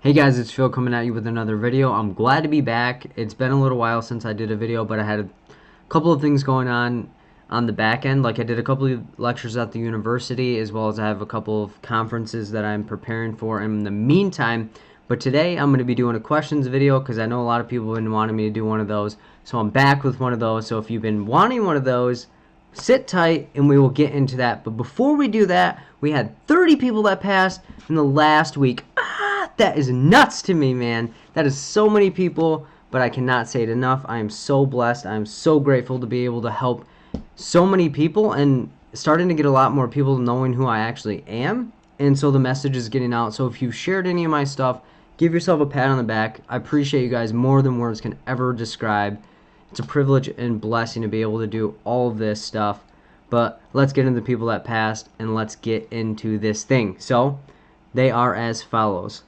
Hey guys, it's Phil coming at you with another video. I'm glad to be back. It's been a little while since I did a video, but I had a couple of things going on the back end. Like I did a couple of lectures at the university, as well as I have a couple of conferences that I'm preparing for in the meantime. But today I'm going to be doing a questions video because I know a lot of people have been wanting me to do one of those. So I'm back with one of those. So if you've been wanting one of those, sit tight and we will get into that. But before we do that, we had 30 people that passed in the last week. That is nuts to me, man. That is so many people, but I cannot say it enough. I am so blessed. I am so grateful to be able to help so many people and starting to get a lot more people knowing who I actually am. And so the message is getting out. So if you've shared any of my stuff, give yourself a pat on the back. I appreciate you guys more than words can ever describe. It's a privilege and blessing to be able to do all of this stuff. But let's get into the people that passed and let's get into this thing. So they are as follows: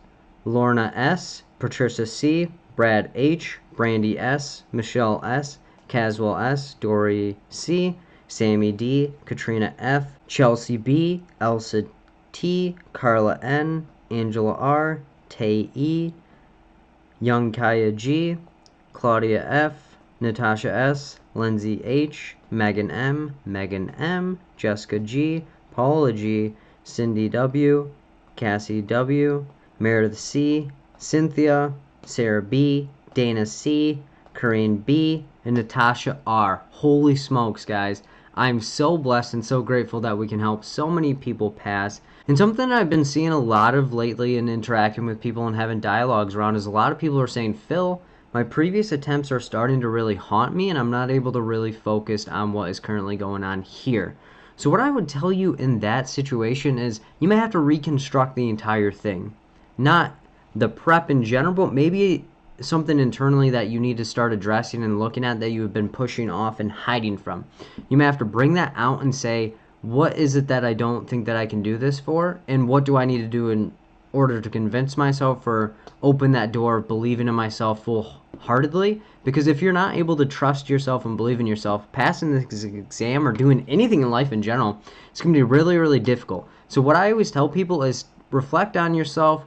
Lorna S., Patricia C., Brad H., Brandy S., Michelle S., Caswell S., Dory C., Sammy D., Katrina F., Chelsea B., Elsa T., Carla N., Angela R., Tay E., Young Kaya G., Claudia F., Natasha S., Lindsay H., Megan M., Megan M., Jessica G., Paula G., Cindy W., Cassie W., Meredith C., Cynthia, Sarah B., Dana C., Corinne B., and Natasha R. Holy smokes, guys. I'm so blessed and so grateful that we can help so many people pass. And something I've been seeing a lot of lately and interacting with people and having dialogues around is a lot of people are saying, Phil, my previous attempts are starting to really haunt me and I'm not able to really focus on what is currently going on here. So what I would tell you in that situation is you may have to reconstruct the entire thing. Not the prep in general, but maybe something internally that you need to start addressing and looking at that you have been pushing off and hiding from. You may have to bring that out and say, what is it that I don't think that I can do this for? And what do I need to do in order to convince myself or open that door of believing in myself full-heartedly? Because if you're not able to trust yourself and believe in yourself, passing this exam or doing anything in life in general, it's going to be really, really difficult. So what I always tell people is reflect on yourself,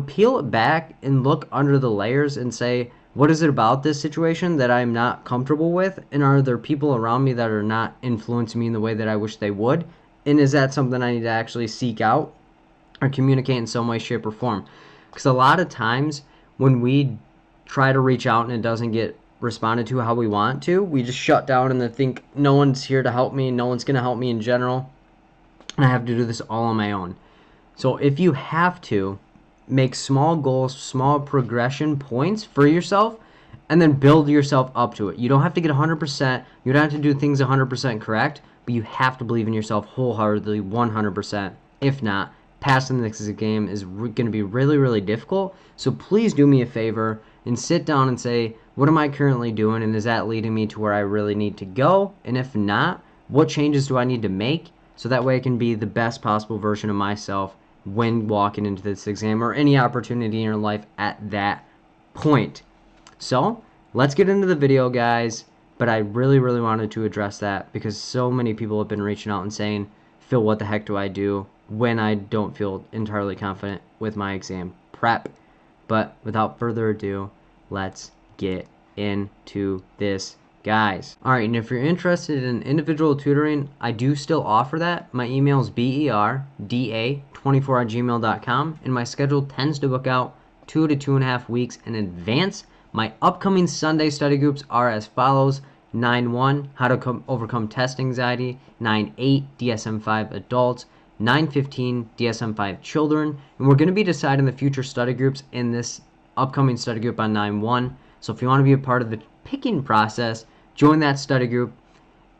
peel it back and look under the layers and say, what is it about this situation that I'm not comfortable with? And are there people around me that are not influencing me in the way that I wish they would? And is that something I need to actually seek out or communicate in some way, shape, or form? Because a lot of times when we try to reach out and it doesn't get responded to how we want to, we just shut down and then think no one's here to help me, no one's going to help me in general, and I have to do this all on my own. So if you have to, make small goals, small progression points for yourself, and then build yourself up to it. You don't have to get 100%. You don't have to do things 100% correct, but you have to believe in yourself wholeheartedly, 100%. If not, passing this game is going to be really, really difficult. So please do me a favor and sit down and say, what am I currently doing, and is that leading me to where I really need to go? And if not, what changes do I need to make so that way I can be the best possible version of myself when walking into this exam or any opportunity in your life at that point. So let's get into the video, guys. But I really, really wanted to address that because so many people have been reaching out and saying, Phil, what the heck do I do when I don't feel entirely confident with my exam prep? But without further ado, let's get into this, guys. Alright, and if you're interested in individual tutoring, I do still offer that. My email is berda24@gmail.com, and my schedule tends to book out 2 to 2.5 weeks in advance. My upcoming Sunday study groups are as follows: 9-1, How to Overcome Test Anxiety; 9-8, DSM-5 Adults; 9-15, DSM-5 Children. And we're going to be deciding the future study groups in this upcoming study group on 9-1. So if you want to be a part of the picking process, join that study group,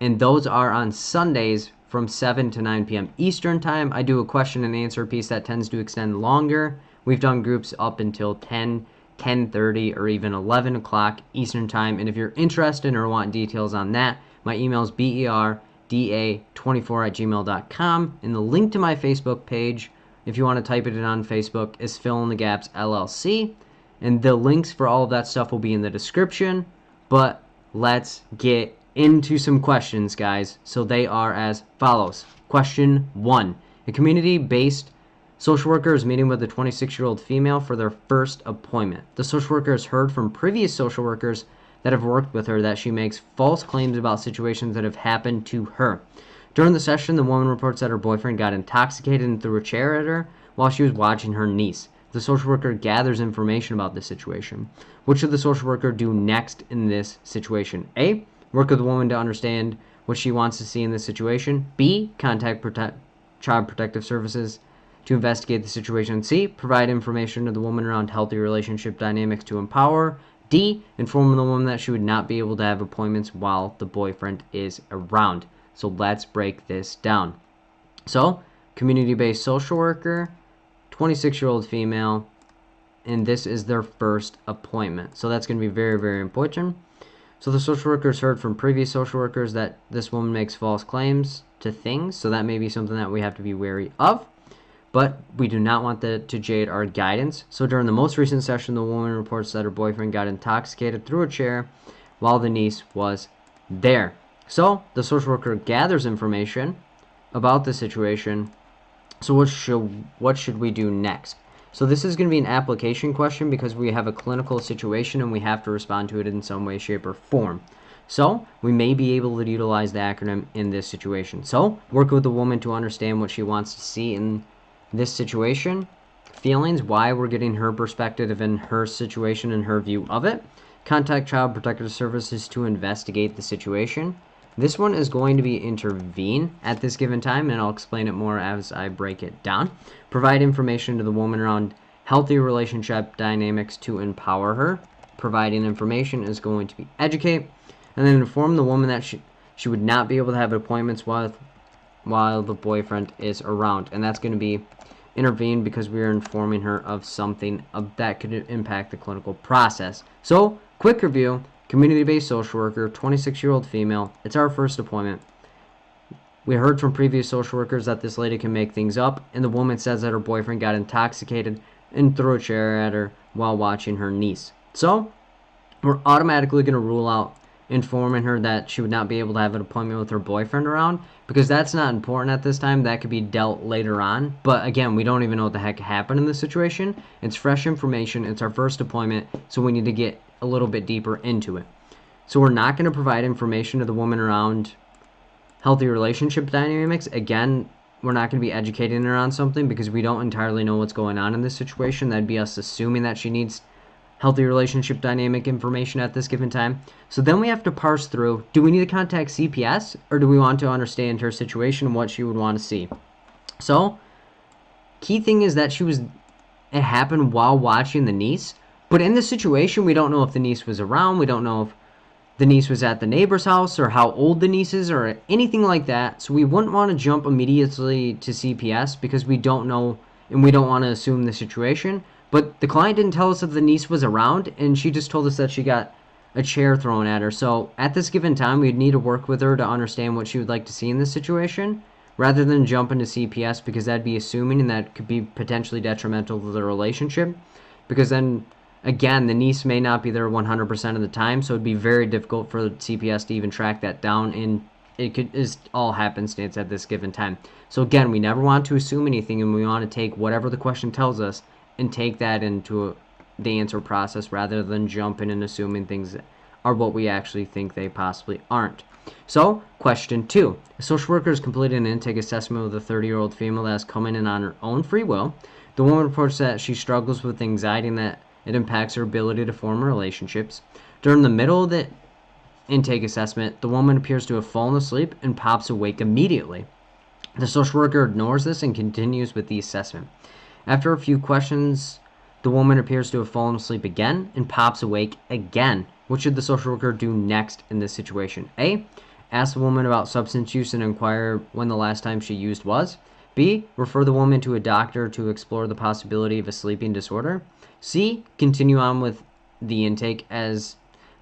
and those are on Sundays from 7 to 9 p.m. Eastern Time. I do a question and answer piece that tends to extend longer. We've done groups up until 10, 10:30, or even 11 o'clock Eastern Time, and if you're interested or want details on that, my email is berda24@gmail.com, and the link to my Facebook page, if you want to type it in on Facebook, is Fill in the Gaps LLC, and the links for all of that stuff will be in the description. But let's get into some questions, guys. So they are as follows. Question 1. A community-based Social worker is meeting with a 26-year-old female for their first appointment. The social worker has heard from previous social workers that have worked with her that she makes false claims about situations that have happened to her. During the session, the woman reports that her boyfriend got intoxicated and threw a chair at her while she was watching her niece. The social worker gathers information about this situation. What should the social worker do next in this situation? A. Work with the woman to understand what she wants to see in this situation. B. Contact Child Protective Services to investigate the situation. C. Provide information to the woman around healthy relationship dynamics to empower. D. Inform the woman that she would not be able to have appointments while the boyfriend is around. So let's break this down. So, community-based social worker, 26-year-old female, and this is their first appointment. So that's going to be very, very important. So the social workers heard from previous social workers that this woman makes false claims to things, so that may be something that we have to be wary of. But we do not want that to jade our guidance. So during the most recent session, the woman reports that her boyfriend got intoxicated through a chair while the niece was there. So the social worker gathers information about the situation. So what should we do next? So this is going to be an application question because we have a clinical situation and we have to respond to it in some way, shape, or form. So we may be able to utilize the acronym in this situation. So work with the woman to understand what she wants to see in this situation, feelings, why we're getting her perspective in her situation and her view of it. Contact Child Protective Services to investigate the situation. This one is going to be intervene at this given time, and I'll explain it more as I break it down. Provide information to the woman around healthy relationship dynamics to empower her. Providing information is going to be educate, and then inform the woman that she would not be able to have appointments while the boyfriend is around, and that's going to be intervene because we are informing her of something that could impact the clinical process. So, quick review, community-based social worker, 26-year-old female. It's our first appointment. We heard from previous social workers that this lady can make things up, and the woman says that her boyfriend got intoxicated and threw a chair at her while watching her niece. So, we're automatically going to rule out informing her that she would not be able to have an appointment with her boyfriend around because that's not important at this time. That could be dealt later on. But again, we don't even know what the heck happened in this situation. It's fresh information. It's our first appointment, so we need to get a little bit deeper into it. So we're not going to provide information to the woman around healthy relationship dynamics. Again, we're not going to be educating her on something because we don't entirely know what's going on in this situation. That'd be us assuming that she needs healthy relationship dynamic information at this given time. So then we have to parse through, do we need to contact CPS or do we want to understand her situation and what she would want to see? So, key thing is that it happened while watching the niece, but in this situation, we don't know if the niece was around, we don't know if the niece was at the neighbor's house or how old the niece is or anything like that. So we wouldn't want to jump immediately to CPS because we don't know and we don't want to assume the situation. But the client didn't tell us if the niece was around, and she just told us that she got a chair thrown at her. So at this given time, we'd need to work with her to understand what she would like to see in this situation, rather than jump into CPS, because that'd be assuming, and that could be potentially detrimental to the relationship. Because then, again, the niece may not be there 100% of the time, so it'd be very difficult for CPS to even track that down, and is all happenstance at this given time. So again, we never want to assume anything, and we want to take whatever the question tells us and take that into the answer process rather than jumping and assuming things are what we actually think they possibly aren't. So, question 2. A social worker has completed an intake assessment with a 30-year-old female that has come in on her own free will. The woman reports that she struggles with anxiety and that it impacts her ability to form relationships. During the middle of the intake assessment, the woman appears to have fallen asleep and pops awake immediately. The social worker ignores this and continues with the assessment. After a few questions, the woman appears to have fallen asleep again and pops awake again. What should the social worker do next in this situation? A. Ask the woman about substance use and inquire when the last time she used was. B. Refer the woman to a doctor to explore the possibility of a sleeping disorder. C. Continue on with the intake as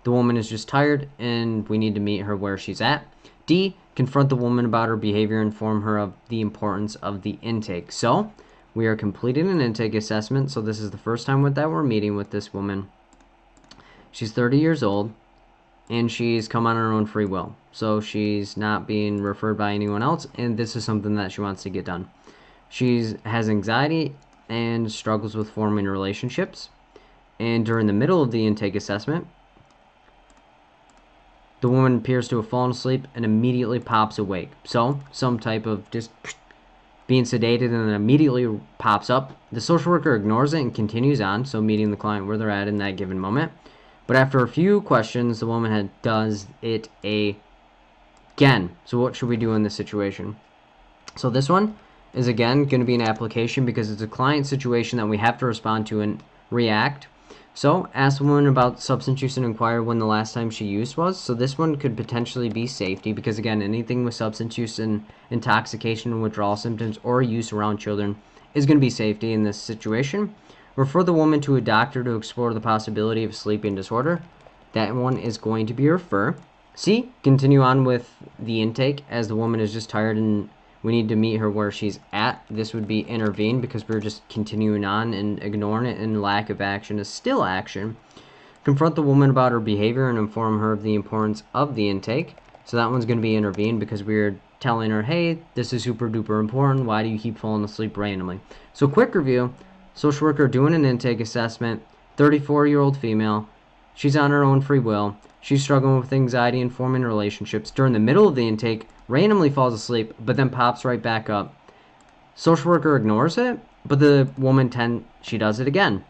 the woman is just tired and we need to meet her where she's at. D. Confront the woman about her behavior and inform her of the importance of the intake. So, we are completing an intake assessment, so this is the first time that we're meeting with this woman. She's 30 years old, and she's come on her own free will. So she's not being referred by anyone else, and this is something that she wants to get done. She has anxiety and struggles with forming relationships. And during the middle of the intake assessment, the woman appears to have fallen asleep and immediately pops awake. So, some type of just being sedated and then immediately pops up. The social worker ignores it and continues on, so meeting the client where they're at in that given moment. But after a few questions, the woman does it again. So what should we do in this situation? So this one is again going to be an application because it's a client situation that we have to respond to and react. So ask the woman about substance use and inquire when the last time she used was. So this one could potentially be safety because again, anything with substance use and intoxication and withdrawal symptoms or use around children is going to be safety in this situation. Refer the woman to a doctor to explore the possibility of sleeping disorder. That one is going to be refer. C, continue on with the intake as the woman is just tired and we need to meet her where she's at. This would be intervene because we're just continuing on and ignoring it, and lack of action is still action. Confront the woman about her behavior and inform her of the importance of the intake. So that one's going to be intervene because we're telling her, hey, this is super duper important. Why do you keep falling asleep randomly? So quick review, social worker doing an intake assessment, 34-year-old female. She's on her own free will. She's struggling with anxiety and forming relationships. During the middle of the intake, randomly falls asleep, but then pops right back up. Social worker ignores it, but the woman she does it again.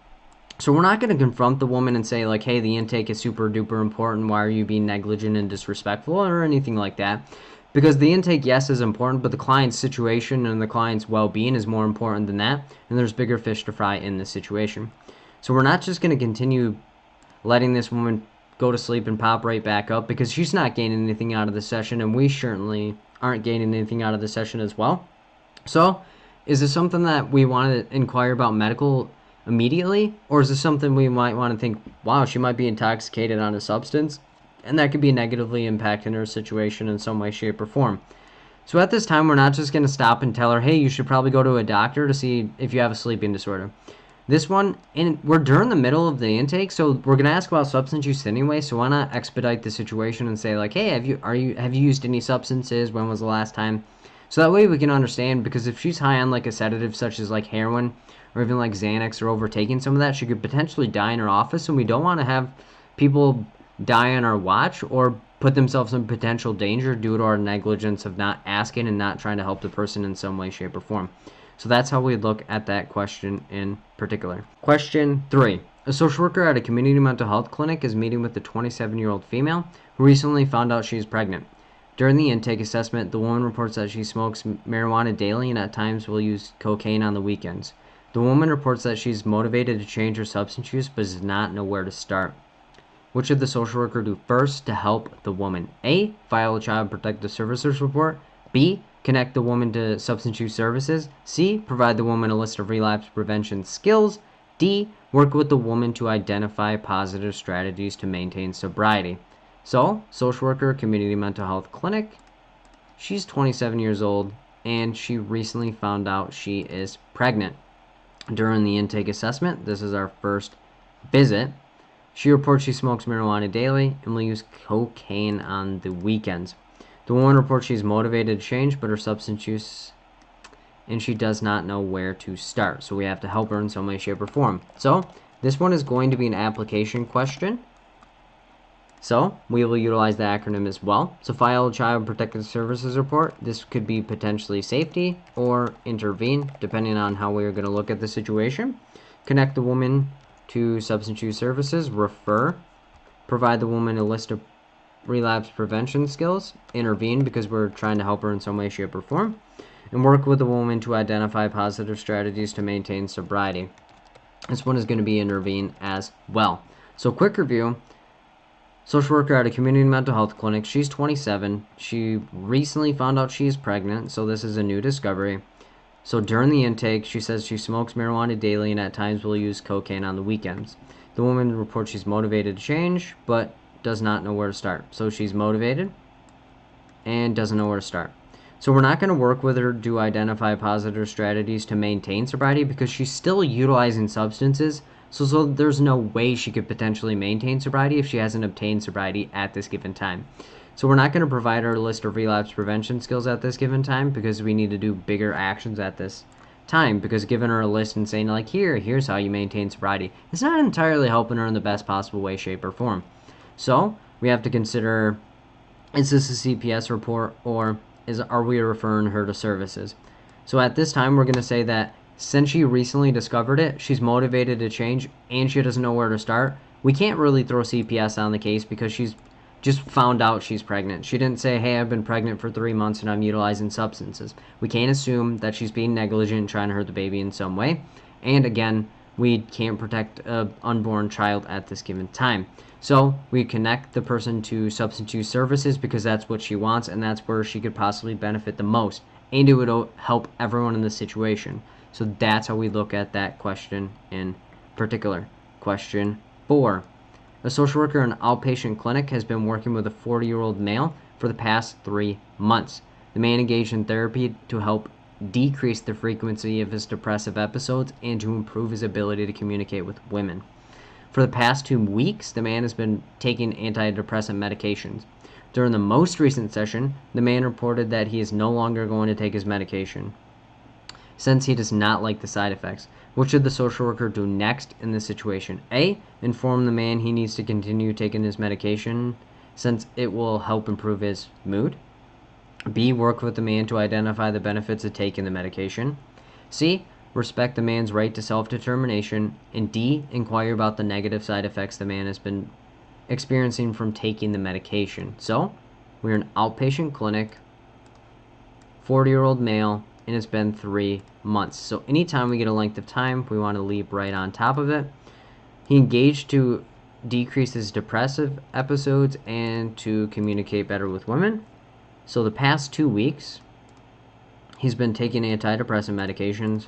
So we're not going to confront the woman and say like, hey, the intake is super duper important. Why are you being negligent and disrespectful or anything like that? Because the intake, yes, is important, but the client's situation and the client's well-being is more important than that. And there's bigger fish to fry in this situation. So we're not just going to continue letting this woman go to sleep and pop right back up because she's not gaining anything out of the session, and we certainly aren't gaining anything out of the session as well. So is this something that we want to inquire about medical immediately, or is this something we might want to think, wow, she might be intoxicated on a substance, and that could be negatively impacting her situation in some way, shape, or form? So at this time, we're not just going to stop and tell her, hey, you should probably go to a doctor to see if you have a sleeping disorder. This one, we're during the middle of the intake, so we're going to ask about substance use anyway, so why not expedite the situation and say like, hey, have you used any substances? When was the last time? So that way we can understand, because if she's high on like a sedative such as like heroin or even like Xanax or overtaking some of that, she could potentially die in her office, and we don't want to have people die on our watch or put themselves in potential danger due to our negligence of not asking and not trying to help the person in some way, shape, or form. So that's how we look at that question in particular. Question 3. A social worker at a community mental health clinic is meeting with a 27-year-old female who recently found out she is pregnant. During the intake assessment, the woman reports that she smokes marijuana daily and at times will use cocaine on the weekends. The woman reports that she's motivated to change her substance use but does not know where to start. What should the social worker do first to help the woman? A. File a child protective services report. B. Connect the woman to substance use services. C. Provide the woman a list of relapse prevention skills. D. Work with the woman to identify positive strategies to maintain sobriety. So, social worker, community mental health clinic. She's 27 years old and she recently found out she is pregnant. During the intake assessment, this is our first visit, she reports she smokes marijuana daily and will use cocaine on the weekends. The woman reports she's motivated to change, but her substance use, and she does not know where to start. So we have to help her in some way, shape, or form. So this one is going to be an application question. So we will utilize the acronym as well. So file a child protective services report. This could be potentially safety or intervene, depending on how we are going to look at the situation. Connect the woman to substance use services. Refer. Provide the woman a list of relapse prevention skills. Intervene because we're trying to help her in some way, shape, or form. And work with the woman to identify positive strategies to maintain sobriety. This one is going to be intervene as well. So quick review. Social worker at a community mental health clinic. She's 27. She recently found out she is pregnant, so this is a new discovery. So during the intake, she says she smokes marijuana daily and at times will use cocaine on the weekends. The woman reports she's motivated to change, but does not know where to start. So she's motivated and doesn't know where to start. So we're not going to work with her to identify positive strategies to maintain sobriety because she's still utilizing substances. So there's no way she could potentially maintain sobriety if she hasn't obtained sobriety at this given time. So we're not going to provide her a list of relapse prevention skills at this given time because we need to do bigger actions at this time, because giving her a list and saying like, here's how you maintain sobriety, it's not entirely helping her in the best possible way, shape, or form. So we have to consider, is this a CPS report, or are we referring her to services? So at this time, we're going to say that since she recently discovered it, she's motivated to change, and she doesn't know where to start. We can't really throw CPS on the case because she's just found out she's pregnant. She didn't say, hey, I've been pregnant for 3 months and I'm utilizing substances. We can't assume that she's being negligent and trying to hurt the baby in some way. And again, we can't protect an unborn child at this given time. So we connect the person to substance use services because that's what she wants, and that's where she could possibly benefit the most. And it would help everyone in the situation. So that's how we look at that question in particular. Question 4. A social worker in an outpatient clinic has been working with a 40-year-old male for the past 3 months. The man engaged in therapy to help decrease the frequency of his depressive episodes and to improve his ability to communicate with women. For the past 2 weeks, the man has been taking antidepressant medications. During the most recent session, the man reported that he is no longer going to take his medication, since he does not like the side effects. What should the social worker do next in this situation? A. Inform the man he needs to continue taking his medication since it will help improve his mood. B. Work with the man to identify the benefits of taking the medication. C. Respect the man's right to self-determination. And D. Inquire about the negative side effects the man has been experiencing from taking the medication. So, we're an outpatient clinic, 40-year-old male, and it's been 3 months. So anytime we get a length of time, we want to leap right on top of it. He engaged to decrease his depressive episodes and to communicate better with women. So the past 2 weeks, he's been taking antidepressant medications.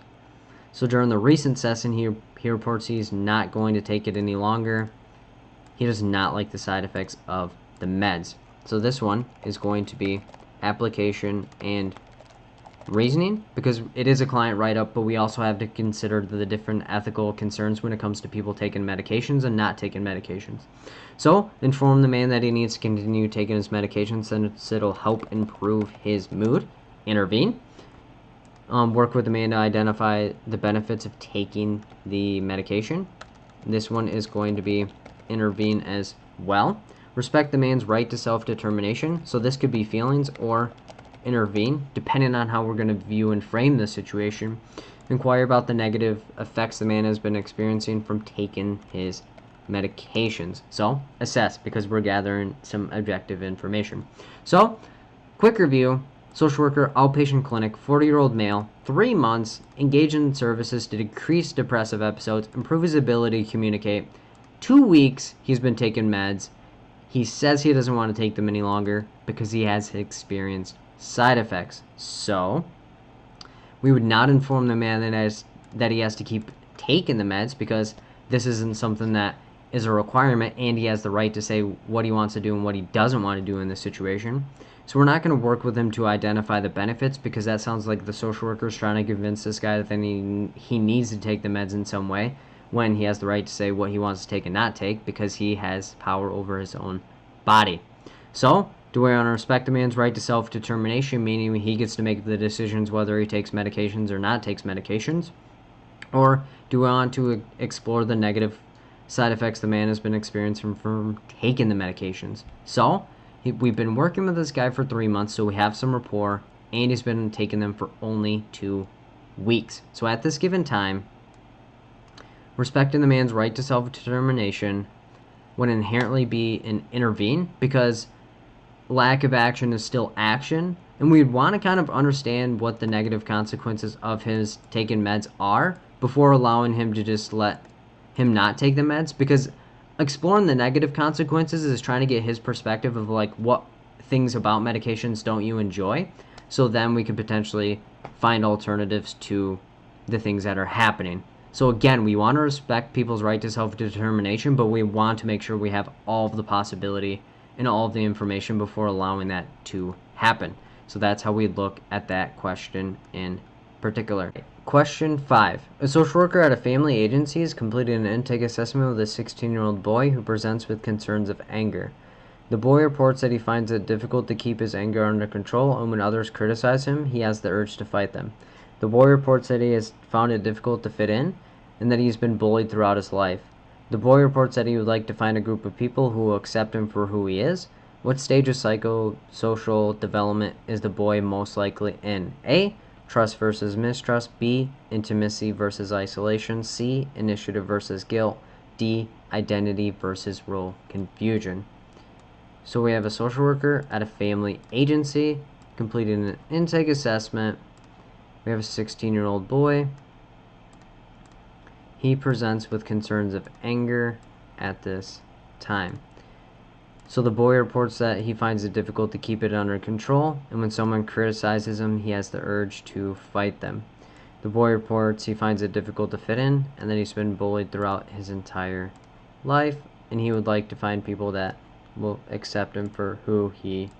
So during the recent session, he reports he's not going to take it any longer. He does not like the side effects of the meds. So this one is going to be application and reasoning, because it is a client write-up, but we also have to consider the different ethical concerns when it comes to people taking medications and not taking medications. So inform the man that he needs to continue taking his medications since it'll help improve his mood. Intervene. Work with the man to identify the benefits of taking the medication. This one is going to be intervene as well. Respect the man's right to self-determination. So this could be feelings or intervene, depending on how we're going to view and frame the situation. Inquire about the negative effects the man has been experiencing from taking his medications. So assess, because we're gathering some objective information. So quick review: social worker, outpatient clinic, 40-year-old male, 3 months, engaged in services to decrease depressive episodes, improve his ability to communicate. 2 weeks he's been taking meds. He says he doesn't want to take them any longer because he has experienced side effects. So we would not inform the man that he has to keep taking the meds, because this isn't something that is a requirement, and he has the right to say what he wants to do and what he doesn't want to do in this situation. So we're not going to work with him to identify the benefits, because that sounds like the social worker is trying to convince this guy that he needs to take the meds in some way, when he has the right to say what he wants to take and not take, because he has power over his own body. So do we want to respect the man's right to self-determination, meaning he gets to make the decisions whether he takes medications or not takes medications? Or do we want to explore the negative side effects the man has been experiencing from taking the medications? So we've been working with this guy for 3 months, so we have some rapport, and he's been taking them for only 2 weeks. So at this given time, respecting the man's right to self-determination would inherently be an intervene, because lack of action is still action, and we'd want to kind of understand what the negative consequences of his taking meds are before allowing him to just let him not take the meds, because exploring the negative consequences is trying to get his perspective of like what things about medications don't you enjoy, so then we could potentially find alternatives to the things that are happening. So again, we want to respect people's right to self-determination, but we want to make sure we have all of the possibility and all of the information before allowing that to happen. So that's how we look at that question in particular. Question 5. A social worker at a family agency is completing an intake assessment with a 16-year-old boy who presents with concerns of anger. The boy reports that he finds it difficult to keep his anger under control, and when others criticize him, he has the urge to fight them. The boy reports that he has found it difficult to fit in and that he's been bullied throughout his life. The boy reports that he would like to find a group of people who will accept him for who he is. What stage of psychosocial development is the boy most likely in? A. Trust versus mistrust. B. Intimacy versus isolation. C. Initiative versus guilt. D. Identity versus role confusion. So we have a social worker at a family agency completing an intake assessment. We have a 16-year-old boy. He presents with concerns of anger at this time. So the boy reports that he finds it difficult to keep it under control, and when someone criticizes him, he has the urge to fight them. The boy reports he finds it difficult to fit in, and that he's been bullied throughout his entire life, and he would like to find people that will accept him for who he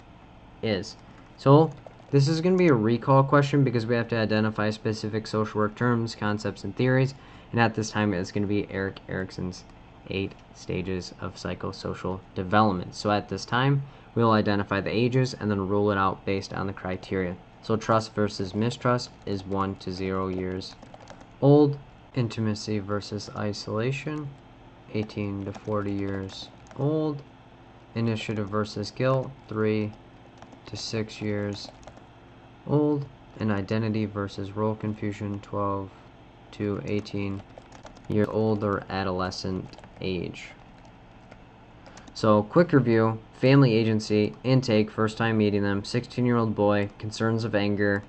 is. So this is going to be a recall question because we have to identify specific social work terms, concepts, and theories, and at this time it's going to be Erik Erikson's 8 stages of psychosocial development. So at this time, we'll identify the ages and then rule it out based on the criteria. So trust versus mistrust is 1 to 0 years old. Intimacy versus isolation, 18 to 40 years old. Initiative versus guilt, 3 to 6 years old. And identity versus role confusion, 12 to 18 years old or adolescent age. So quick review: family agency, intake, first time meeting them, 16-year-old boy, concerns of anger,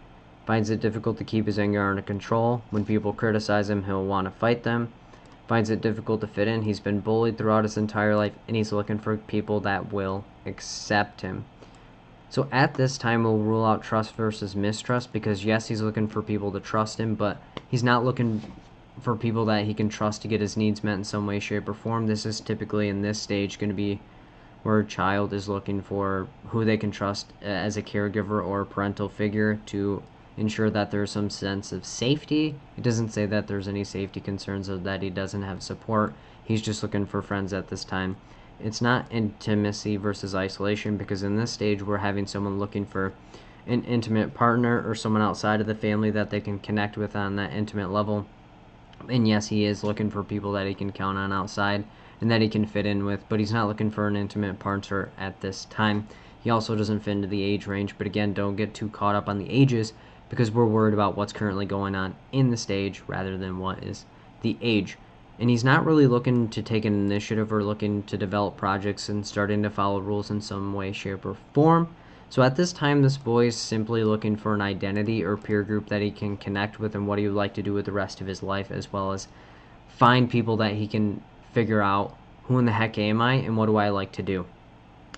finds it difficult to keep his anger under control. When people criticize him, he'll want to fight them. Finds it difficult to fit in. He's been bullied throughout his entire life, and he's looking for people that will accept him. So at this time, we'll rule out trust versus mistrust because yes, he's looking for people to trust him, but he's not looking for people that he can trust to get his needs met in some way, shape, or form. This is typically in this stage going to be where a child is looking for who they can trust as a caregiver or a parental figure to ensure that there's some sense of safety. It doesn't say that there's any safety concerns or that he doesn't have support. He's just looking for friends at this time. It's not intimacy versus isolation because in this stage we're having someone looking for an intimate partner or someone outside of the family that they can connect with on that intimate level. And yes, he is looking for people that he can count on outside and that he can fit in with, but he's not looking for an intimate partner at this time. He also doesn't fit into the age range, but again, don't get too caught up on the ages because we're worried about what's currently going on in the stage rather than what is the age. And he's not really looking to take an initiative or looking to develop projects and starting to follow rules in some way, shape, or form. So at this time, this boy is simply looking for an identity or peer group that he can connect with and what he would like to do with the rest of his life, as well as find people that he can figure out who in the heck am I and what do I like to do.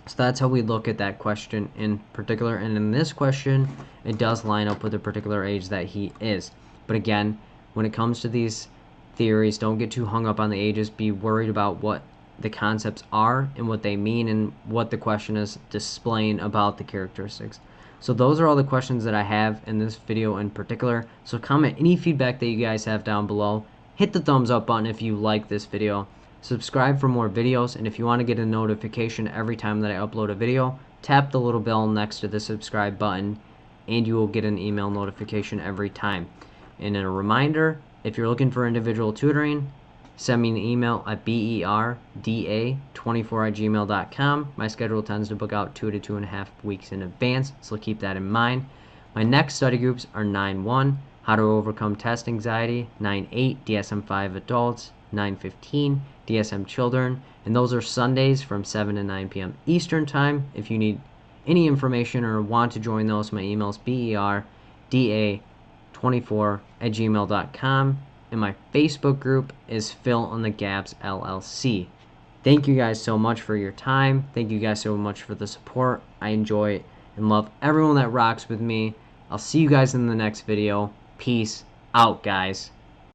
So that's how we look at that question in particular. And in this question, it does line up with the particular age that he is. But again, when it comes to these theories, don't get too hung up on the ages. Be worried about what the concepts are and what they mean and what the question is displaying about the characteristics. So those are all the questions that I have in this video in particular. So comment any feedback that you guys have down below. Hit the thumbs up button if you like this video. Subscribe for more videos, and if you want to get a notification every time that I upload a video, tap the little bell next to the subscribe button and you will get an email notification every time. And a reminder, if you're looking for individual tutoring, send me an email at berda24@gmail.com. My schedule tends to book out 2 to 2.5 weeks in advance, so keep that in mind. My next study groups are 9-1, How to Overcome Test Anxiety, 9-8, DSM-5 Adults, 9-15, DSM Children, and those are Sundays from 7 to 9 p.m. Eastern Time. If you need any information or want to join those, my email is berda24@gmail.com. And my Facebook group is Fill in the Gaps LLC. Thank you guys so much for your time. Thank you guys so much for the support. I enjoy and love everyone that rocks with me. I'll see you guys in the next video. Peace out, guys.